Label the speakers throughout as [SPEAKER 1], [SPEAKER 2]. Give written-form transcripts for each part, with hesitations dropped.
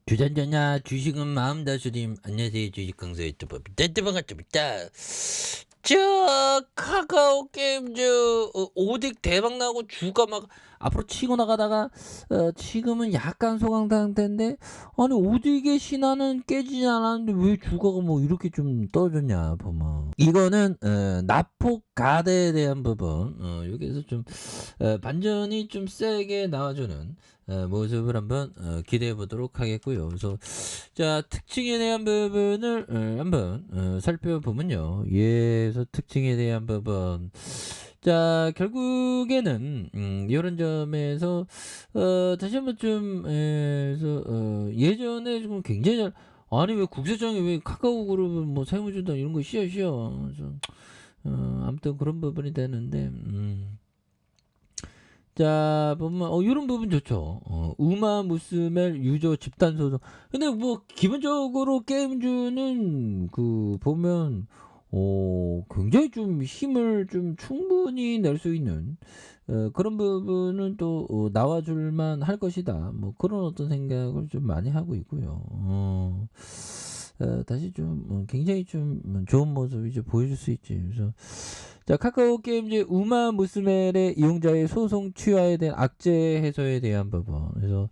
[SPEAKER 1] 주전자냐 주식은 마음 다스림. 안녕하세요, 주식 강사 유튜버 반갑습니다. 저 카카오 게임즈 오딕 대박 나고 주가 막 앞으로 치고 나가다가 지금은 약간 소강 상태인데, 아니 오딕의 신화는 깨지지 않았는데 왜 주가가 뭐 이렇게 좀 떨어졌냐 보면, 이거는 낙폭 가대에 대한 부분, 여기서 좀 반전이 좀 세게 나와주는 모습을 한번 기대해 보도록 하겠고요. 그래서 자, 특징에 대한 부분을 한번 살펴보면요. 예서 특징에 대한 부분. 자, 결국에는 이런 점에서 다시 한번 좀 해서 예전에 좀 굉장히 아니 왜 국세청이 왜 카카오 그룹은 뭐 세무준다 이런 거 쉬어. 그래서 아무튼 그런 부분이 되는데, 자, 보면, 요런 부분 좋죠. 우마 무스멜 유저 집단 소송. 근데 뭐, 기본적으로 게임주는, 보면, 굉장히 좀 힘을 좀 충분히 낼 수 있는, 그런 부분은 또, 나와줄만 할 것이다. 뭐, 그런 어떤 생각을 좀 많이 하고 있고요. 다시 좀, 굉장히 좀 좋은 모습 이제 보여줄 수 있지. 그래서, 자, 카카오 게임즈 우마 무스멜의 이용자의 소송 취하에 대한 악재 해소에 대한 부분. 그래서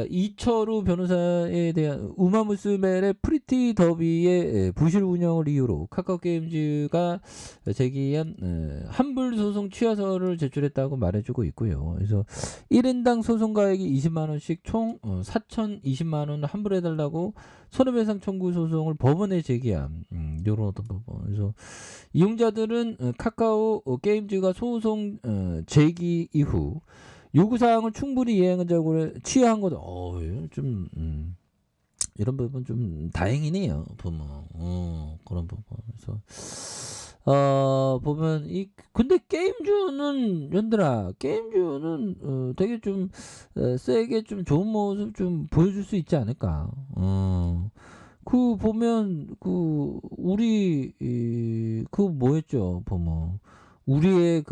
[SPEAKER 1] 이철우 변호사에 대한 우마 무스멜의 프리티 더비의 부실 운영을 이유로 카카오 게임즈가 제기한 환불 소송 취하서를 제출했다고 말해주고 있고요. 그래서 1인당 소송가액이 20만 원씩 총 4,020만 원을 환불해달라고 손해배상 청구 소송을 법원에 제기한 이런 어떤 부분. 그래서 이용자들은 카카오 게임즈가 소송 제기 이후 요구사항을 충분히 이행하자고 취하한 거죠. 좀 이런 부분 좀 다행이네요. 보면 그런 부분. 그래서 보면 근데 게임주는 연들아 게임주는 되게 좀 세게 좀 좋은 모습 좀 보여줄 수 있지 않을까. 보면 우리 뭐였죠 보면 우리의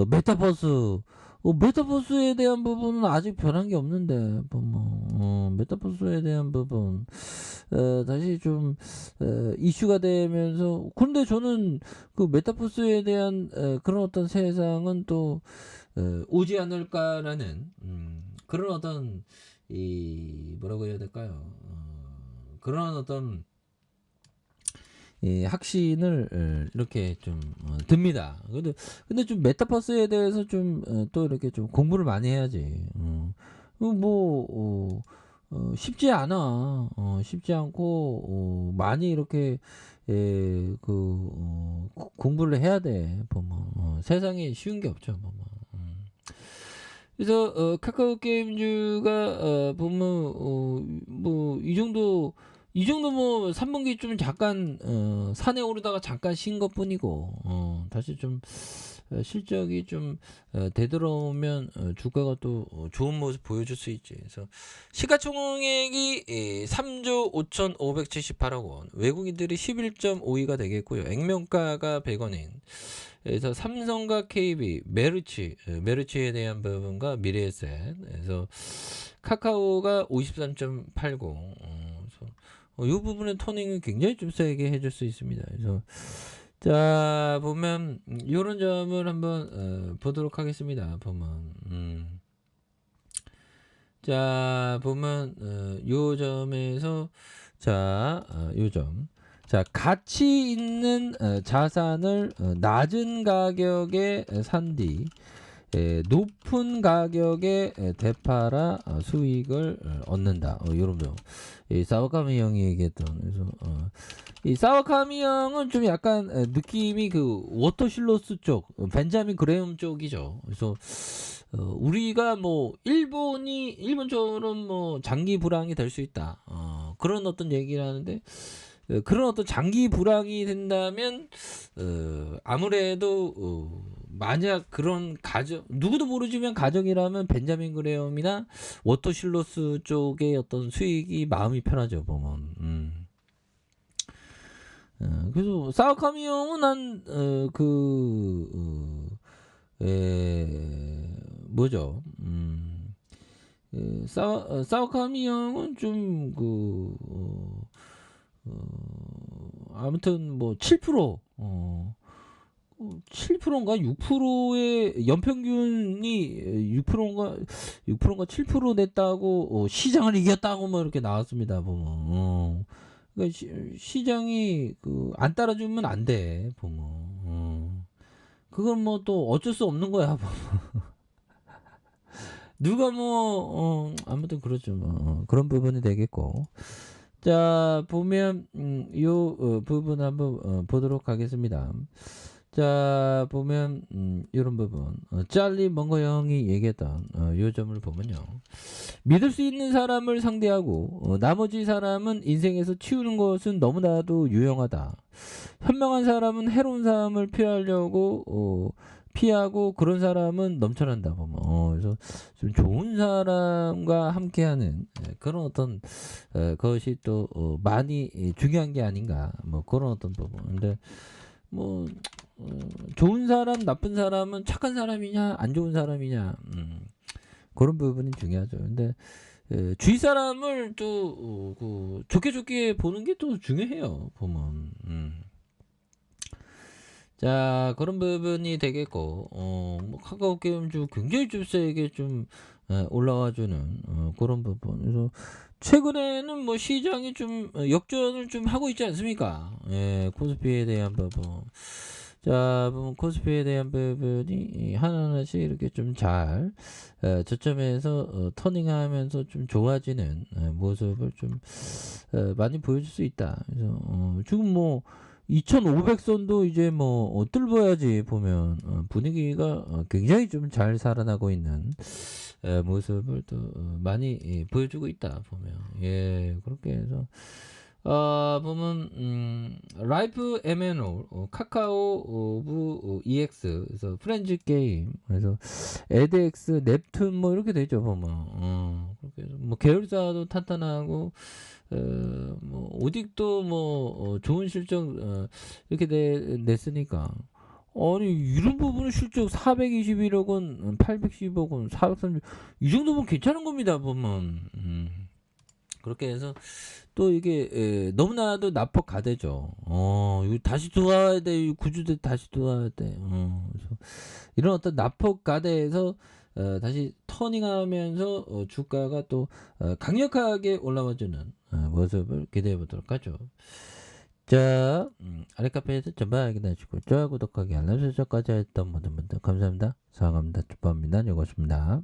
[SPEAKER 1] 메타버스, 메타버스에 대한 부분은 아직 변한 게 없는데 보면 메타버스에 대한 부분 다시 좀 이슈가 되면서, 근데 저는 그 메타버스에 대한 그런 어떤 세상은 또 오지 않을까라는 그런 어떤 뭐라고 해야 될까요? 그런 어떤 확신을 이렇게 좀 듭니다. 근데 좀 메타버스에 대해서 좀 또 이렇게 좀 공부를 많이 해야지. 쉽지 않아. 쉽지 않고 많이 이렇게 공부를 해야 돼. 보면 세상에 쉬운 게 없죠. 보면. 그래서 카카오 게임즈가 보면 뭐 이 정도 뭐 3분기 좀 잠깐 산에 오르다가 잠깐 쉰 것뿐이고, 다시 좀 실적이 좀 되돌아오면 주가가 또 좋은 모습 보여줄 수 있지. 그래서 시가총액이 3조 5,578억 원, 외국인들이 11.5위가 되겠고요. 액면가가 100원인. 그래서 삼성과 KB, 메르치에 대한 부분과 미래에셋, 그래서 카카오가 53.80. 이 부분의 토닝은 굉장히 좀 세게 해줄 수 있습니다. 그래서 자, 보면 이런 점을 한번 보도록 하겠습니다. 보면 자, 보면 요 점에서 요 점. 자, 가치 있는 자산을 낮은 가격에 산 뒤 높은 가격에 되팔아 수익을 얻는다. 이런 점. 이 사와카미 형이 얘기했던. 그래서 이 사와카미 형은 좀 약간 느낌이 워터실로스 쪽, 벤자민 그레엄 쪽이죠. 그래서 우리가 뭐 일본처럼 뭐 장기 불황이 될 수 있다. 그런 어떤 얘기를 하는데, 그런 어떤 장기 불황이 된다면 아무래도 만약 그런 가정, 누구도 모르지만 가정이라면 벤자민 그레엄이나 워터실로스 쪽의 어떤 수익이 마음이 편하죠 보면. 그래서 사와카미 형은 뭐죠? 사와카미 형은 좀 아무튼 뭐 7% 7%인가 6%의 연평균이 6%인가 7% 냈다고 시장을 이겼다고 뭐 이렇게 나왔습니다. 보면 그러니까 시장이 안 따라주면 안 돼. 보면 그건 뭐 또 어쩔 수 없는 거야. 누가 뭐 아무튼 그렇죠. 뭐 그런 부분이 되겠고. 자 보면 요 부분 한번 보도록 하겠습니다. 자 보면 요런 부분 짤리 멍거 형이 얘기했던 요 점을 보면요. 믿을 수 있는 사람을 상대하고 나머지 사람은 인생에서 치우는 것은 너무나도 유용하다. 현명한 사람은 해로운 사람을 피하고 그런 사람은 넘쳐난다 보면 그래서 좀 좋은 사람과 함께하는 그런 어떤 것이 또 많이 중요한 게 아닌가 뭐 그런 어떤 부분. 근데 뭐 좋은 사람 나쁜 사람은 착한 사람이냐 안 좋은 사람이냐 그런 부분이 중요하죠. 근데 주위 사람을 또 좋게 보는 게 또 중요해요. 보면 자 그런 부분이 되겠고 뭐 카카오 게임즈 굉장히 좀 세게 좀 올라와주는 그런 부분. 그래서 최근에는 뭐 시장이 좀 역전을 좀 하고 있지 않습니까? 예, 코스피에 대한 부분. 자, 보면 코스피에 대한 부분이 하나하나씩 이렇게 좀 잘 저점에서 터닝하면서 좀 좋아지는 모습을 좀 많이 보여줄 수 있다. 그래서 지금 뭐 2500선도 이제 뭐 뚫어야지 보면 분위기가 굉장히 좀 잘 살아나고 있는 모습을 또 많이 보여주고 있다 보면 예 그렇게 해서 보면 라이프 MNO 카카오 오브 EX 그래서 프렌즈 게임 그래서 에드엑스 넵툰 뭐 이렇게 되죠 보면 그렇게 해서 뭐 계열사도 탄탄하고 뭐 오딕도 뭐 좋은 실적 이렇게 냈으니까 아니 이런 부분은 실적 421억 원, 810억 원, 430 이 정도면 괜찮은 겁니다 보면 그렇게 해서 또 이게 너무나도 납폭 가대죠. 이거 다시 들어와야 돼. 구주대 다시 들어와야 돼. 그래서 이런 어떤 납폭 가대에서 다시 터닝하면서 주가가 또 강력하게 올라와주는 모습을 기대해 보도록 하죠. 자, 아래 카페에서 전반 확인하시고 좋아요, 구독하기, 알람 설정까지 했던 모든 분들 감사합니다. 사랑합니다. 축복합니다. 요것입니다.